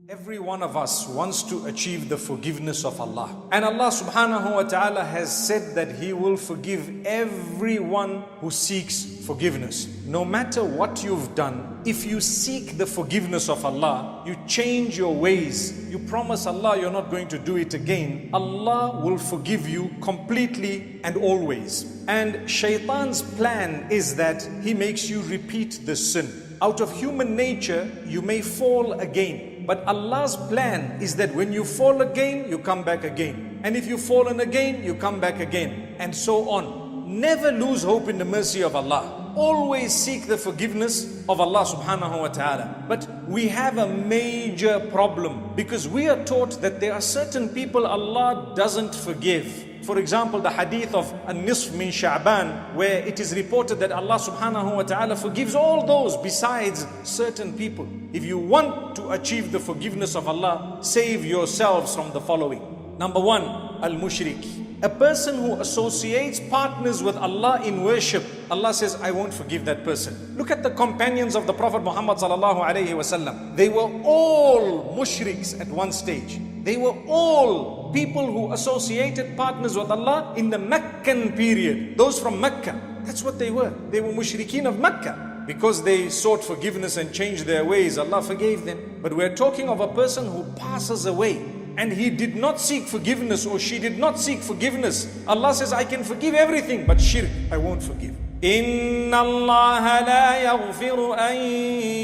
Every one of us wants to achieve the forgiveness of Allah. And Allah subhanahu wa ta'ala has said that He will forgive everyone who seeks forgiveness. No matter what you've done, if you seek the forgiveness of Allah, you change your ways, you promise Allah you're not going to do it again, Allah will forgive you completely and always. And Shaitan's plan is that he makes you repeat the sin. Out of human nature, you may fall again. But Allah's plan is that when you fall again, you come back again. And if you've fallen again, you come back again. And so on. Never lose hope in the mercy of Allah. Always seek the forgiveness of Allah subhanahu wa ta'ala. But we have a major problem because we are taught that there are certain people Allah doesn't forgive. For example, the hadith of An-Nisf min Sha'ban, where it is reported that Allah subhanahu wa ta'ala forgives all those besides certain people. If you want to achieve the forgiveness of Allah, save yourselves from the following. Number one, al-mushrik. A person who associates partners with Allah in worship, Allah says, I won't forgive that person. Look at the companions of the Prophet Muhammad sallallahu alayhi wasallam. They were all mushriks at one stage. They were all people who associated partners with Allah in the Meccan period. Those from Mecca, that's what they were. They were mushrikeen of Mecca. Because they sought forgiveness and changed their ways, Allah forgave them. But we're talking of a person who passes away and he did not seek forgiveness or she did not seek forgiveness. Allah says, I can forgive everything, but shirk, I won't forgive. إِنَّ اللَّهَ لَا يَغْفِرُ أَن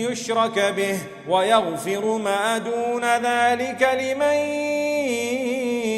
يُشْرَكَ بِهِ وَيَغْفِرُ مَا دُونَ ذَلِكَ لِمَن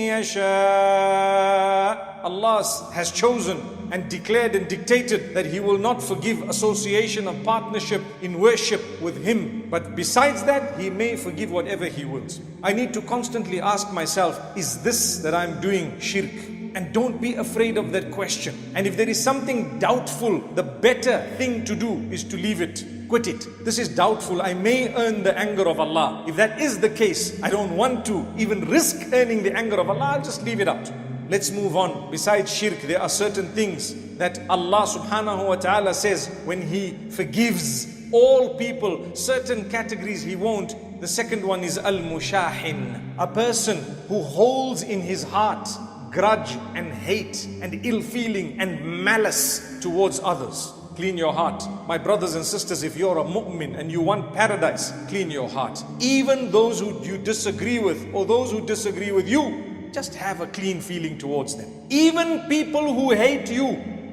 يَشَاءُ. Allah has chosen and declared and dictated that He will not forgive association of partnership in worship with Him. But besides that, He may forgive whatever He wills. I need to constantly ask myself, is this that I'm doing shirk? And don't be afraid of that question. And if there is something doubtful, the better thing to do is to leave it. Quit it. This is doubtful. I may earn the anger of Allah. If that is the case, I don't want to even risk earning the anger of Allah. I'll just leave it out. Let's move on. Besides shirk, there are certain things that Allah subhanahu wa ta'ala says when He forgives all people, certain categories He won't. The second one is al-mushahin. A person who holds in his heart grudge and hate and ill feeling and malice towards others. Clean your heart. My brothers and sisters, if you're a mu'min and you want paradise, clean your heart. Even those who you disagree with or those who disagree with you, just have a clean feeling towards them. Even people who hate you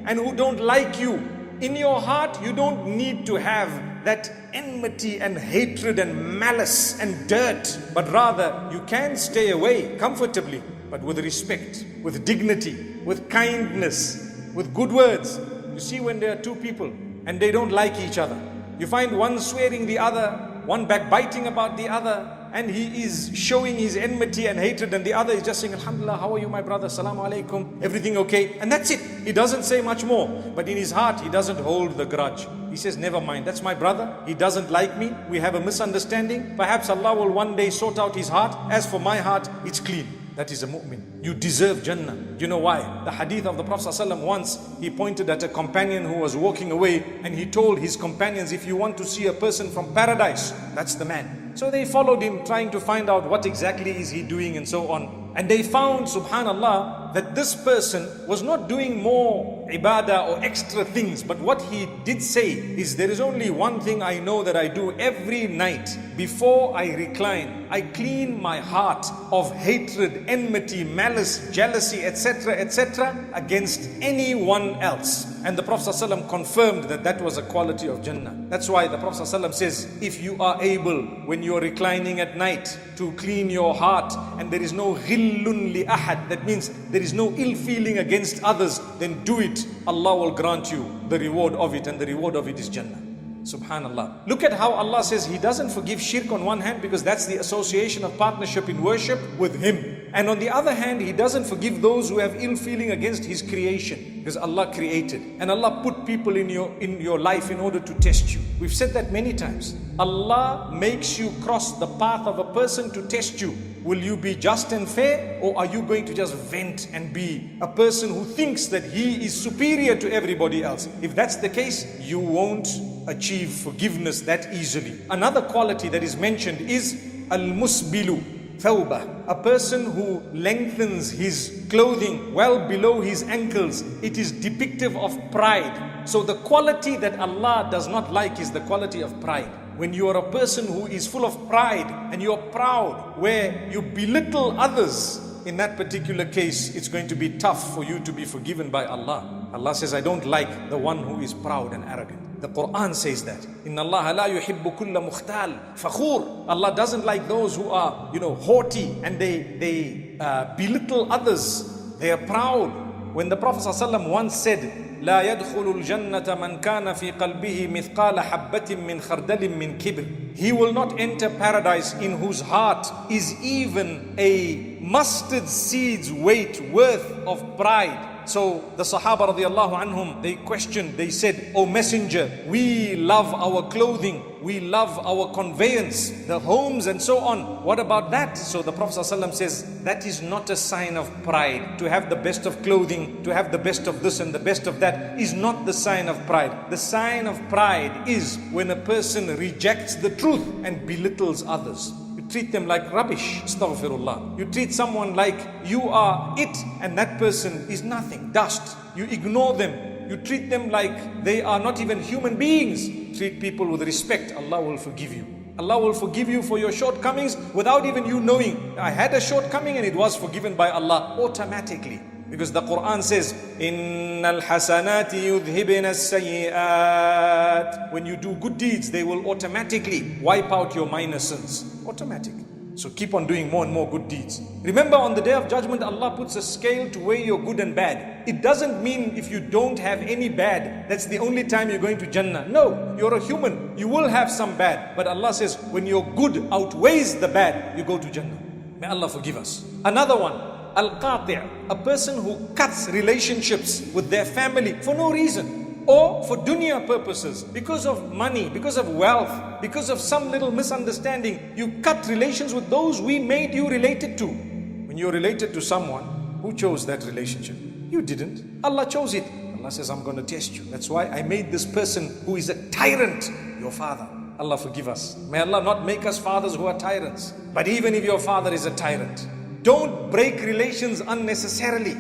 and who don't like you, in your heart you don't need to have that enmity and hatred and malice and dirt, but rather you can stay away comfortably, but with respect, with dignity, with kindness, with good words. You see, when there are two people and they don't like each other, you find one swearing the other, one backbiting about the other, and he is showing his enmity and hatred, and the other is just saying, Alhamdulillah, how are you, my brother? Assalamu alaikum. Everything okay? And that's it. He doesn't say much more. But in his heart, he doesn't hold the grudge. He says, never mind. That's my brother. He doesn't like me. We have a misunderstanding. Perhaps Allah will one day sort out his heart. As for my heart, it's clean. That is a mu'min. You deserve Jannah. You know why? The hadith of the Prophet ﷺ, once he pointed at a companion who was walking away and he told his companions, if you want to see a person from paradise, that's the man. So they followed him, trying to find out what exactly is he doing and so on. And they found, subhanallah, that this person was not doing more ibadah or extra things. But what he did say is, there is only one thing I know that I do every night. Before I recline, I clean my heart of hatred, enmity, malice, jealousy, etc., etc. against anyone else. And the Prophet ﷺ confirmed that that was a quality of Jannah. That's why the Prophet ﷺ says, if you are able, when you are reclining at night, to clean your heart, and there is no ghillun li ahad, that means there is no ill feeling against others, then do it. Allah will grant you the reward of it, and the reward of it is Jannah. Subhanallah. Look at how Allah says He doesn't forgive shirk on one hand, because that's the association of partnership in worship with Him. And on the other hand, He doesn't forgive those who have ill feeling against His creation, because Allah created. And Allah put people in your life in order to test you. We've said that many times. Allah makes you cross the path of a person to test you. Will you be just and fair, or are you going to just vent and be a person who thinks that he is superior to everybody else? If that's the case, you won't achieve forgiveness that easily. Another quality that is mentioned is al-musbilu thawbah, a person who lengthens his clothing well below his ankles. It is depictive of pride. So the quality that Allah does not like is the quality of pride. When you are a person who is full of pride and you are proud, where you belittle others, in that particular case, it's going to be tough for you to be forgiven by Allah. Allah says, I don't like the one who is proud and arrogant. The Quran says that. Inna Allah la yuhibbu kulla mukhtal fakhur. Allah doesn't like those who are, haughty and they belittle others. They are proud. When the Prophet ﷺ once said, لا يدخل الجنة من كان في قلبه مثقال حبة من خردل من كبر. He will not enter paradise in whose heart is even a mustard seed's weight worth of pride. So the Sahaba radiallahu anhum, they questioned, they said, O Messenger, we love our clothing, we love our conveyance, the homes and so on. What about that? So the Prophet ﷺ says, that is not a sign of pride. To have the best of clothing, to have the best of this and the best of that is not the sign of pride. The sign of pride is when a person rejects the truth and belittles others. Treat them like rubbish, astaghfirullah. You treat someone like you are it and that person is nothing, dust. You ignore them. You treat them like they are not even human beings. Treat people with respect. Allah will forgive you. Allah will forgive you for your shortcomings without even you knowing. I had a shortcoming and it was forgiven by Allah automatically. Because the Quran says, Innal hasanati yudhibna as-sayyi'at. When you do good deeds, they will automatically wipe out your minor sins. Automatic. So keep on doing more and more good deeds. Remember, on the day of judgment, Allah puts a scale to weigh your good and bad. It doesn't mean if you don't have any bad, that's the only time you're going to Jannah. No, you're a human. You will have some bad. But Allah says, when your good outweighs the bad, you go to Jannah. May Allah forgive us. Another one. Al-Qati', a person who cuts relationships with their family for no reason, or for dunya purposes, because of money, because of wealth, because of some little misunderstanding. You cut relations with those we made you related to. When you're related to someone, who chose that relationship? You didn't. Allah chose it. Allah says, I'm going to test you. That's why I made this person who is a tyrant your father. Allah forgive us. May Allah not make us fathers who are tyrants. But even if your father is a tyrant, don't break relations unnecessarily.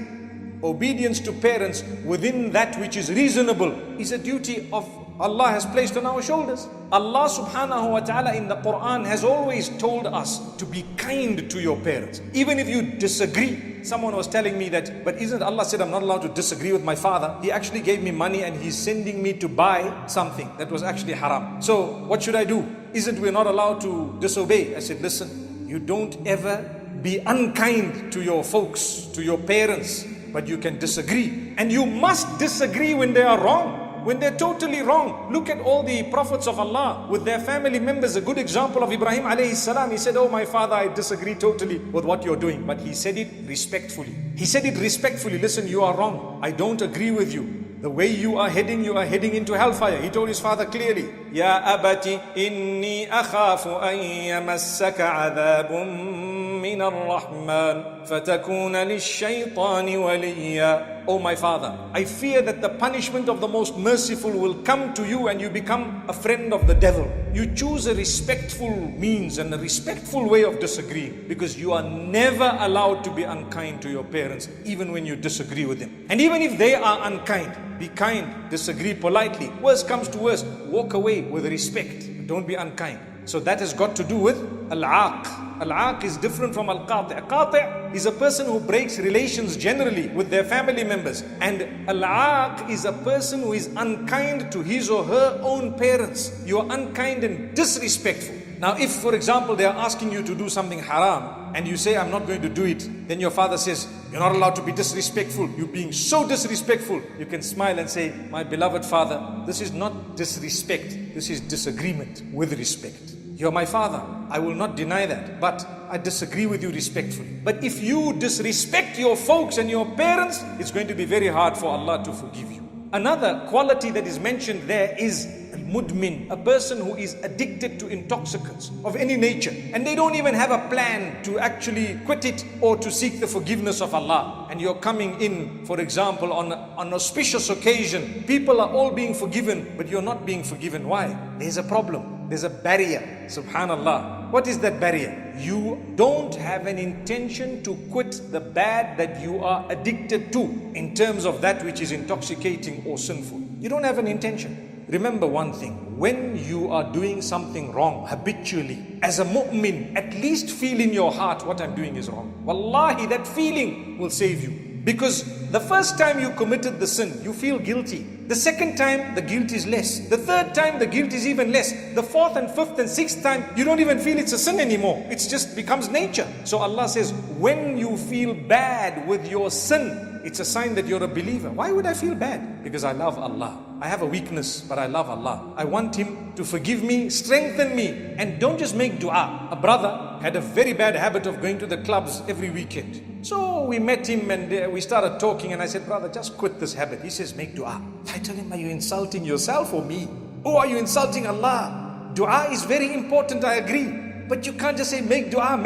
Obedience to parents within that which is reasonable is a duty of Allah has placed on our shoulders. Allah subhanahu wa ta'ala in the Quran has always told us to be kind to your parents. Even if you disagree. Someone was telling me that, but isn't Allah said I'm not allowed to disagree with my father? He actually gave me money and he's sending me to buy something that was actually haram. So what should I do? Isn't we not allowed to disobey? I said, listen, you don't ever be unkind to your folks, to your parents, but you can disagree. And you must disagree when they are wrong, when they're totally wrong. Look at all the prophets of Allah with their family members. A good example of Ibrahim alayhi salam. He said, oh my father, I disagree totally with what you're doing. But he said it respectfully. He said it respectfully. Listen, you are wrong. I don't agree with you. The way you are heading into hellfire. He told his father clearly, Ya abati inni akhafu an yamassaka adhabun min ar-Rahman fatakuna lish-shaytani waliya. Oh my father, I fear that the punishment of the most merciful will come to you and you become a friend of the devil. You choose a respectful means and a respectful way of disagreeing, because you are never allowed to be unkind to your parents, even when you disagree with them. And even if they are unkind, be kind, disagree politely. Worst comes to worst, walk away with respect. Don't be unkind. So that has got to do with al-aaq. Al-aaq is different from al-qati'. Qati' is a person who breaks relations generally with their family members. And al-aaq is a person who is unkind to his or her own parents. You are unkind and disrespectful. Now if, for example, they are asking you to do something haram and you say, I'm not going to do it, then your father says, you're not allowed to be disrespectful. You're being so disrespectful. You can smile and say, my beloved father, this is not disrespect. This is disagreement with respect. You're my father. I will not deny that. But I disagree with you respectfully. But if you disrespect your folks and your parents, it's going to be very hard for Allah to forgive you. Another quality that is mentioned there is Al-mudmin, a person who is addicted to intoxicants of any nature, and they don't even have a plan to actually quit it or to seek the forgiveness of Allah. And you're coming in, for example, on an auspicious occasion, people are all being forgiven, but you're not being forgiven. Why? There's a problem. There's a barrier. Subhanallah. What is that barrier? You don't have an intention to quit the bad that you are addicted to in terms of that which is intoxicating or sinful. You don't have an intention. Remember one thing, when you are doing something wrong habitually, as a mu'min, at least feel in your heart what I'm doing is wrong. Wallahi, that feeling will save you. Because the first time you committed the sin, you feel guilty. The second time, the guilt is less. The third time, the guilt is even less. The fourth and fifth and sixth time, you don't even feel it's a sin anymore. It just becomes nature. So Allah says, when you feel bad with your sin, it's a sign that you're a believer. Why would I feel bad? Because I love Allah. I have a weakness, but I love Allah. I want Him to forgive me, strengthen me, and don't just make dua. A brother had a very bad habit of going to the clubs every weekend. So we met him and we started talking, and I said, brother, just quit this habit. He says, make dua. I tell him, are you insulting yourself or me? Or are you insulting Allah? Dua is very important, I agree. But you can't just say, make dua,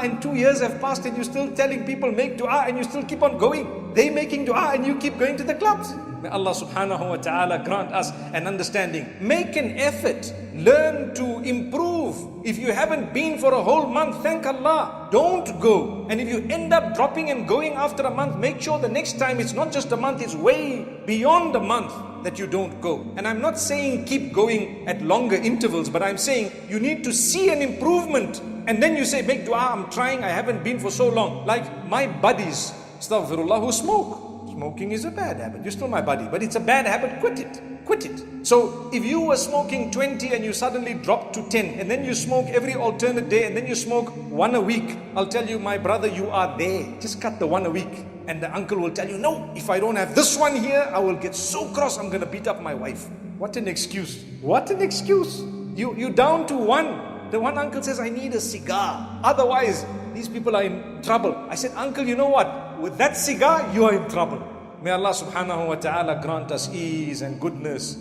and 2 years have passed and you're still telling people, make dua, and you still keep on going. They making dua and you keep going to the clubs. May Allah subhanahu wa ta'ala grant us an understanding. Make an effort. Learn to improve. If you haven't been for a whole month, thank Allah. Don't go. And if you end up dropping and going after a month, make sure the next time it's not just a month, it's way beyond a month that you don't go. And I'm not saying keep going at longer intervals, but I'm saying you need to see an improvement. And then you say, make dua, I'm trying, I haven't been for so long. Like my buddies, astaghfirullah, who smoke. Smoking is a bad habit. You're still my buddy, but it's a bad habit. Quit it. Quit it. So if you were smoking 20 and you suddenly drop to 10, and then you smoke every alternate day, and then you smoke one a week, I'll tell you, my brother, you are there. Just cut the one a week. And the uncle will tell you, no, if I don't have this one here, I will get so cross, I'm going to beat up my wife. What an excuse. What an excuse. You down to one. The one uncle says, I need a cigar. Otherwise, these people are in trouble. I said, uncle, you know what? With that cigar, you are in trouble. May Allah subhanahu wa ta'ala grant us ease and goodness.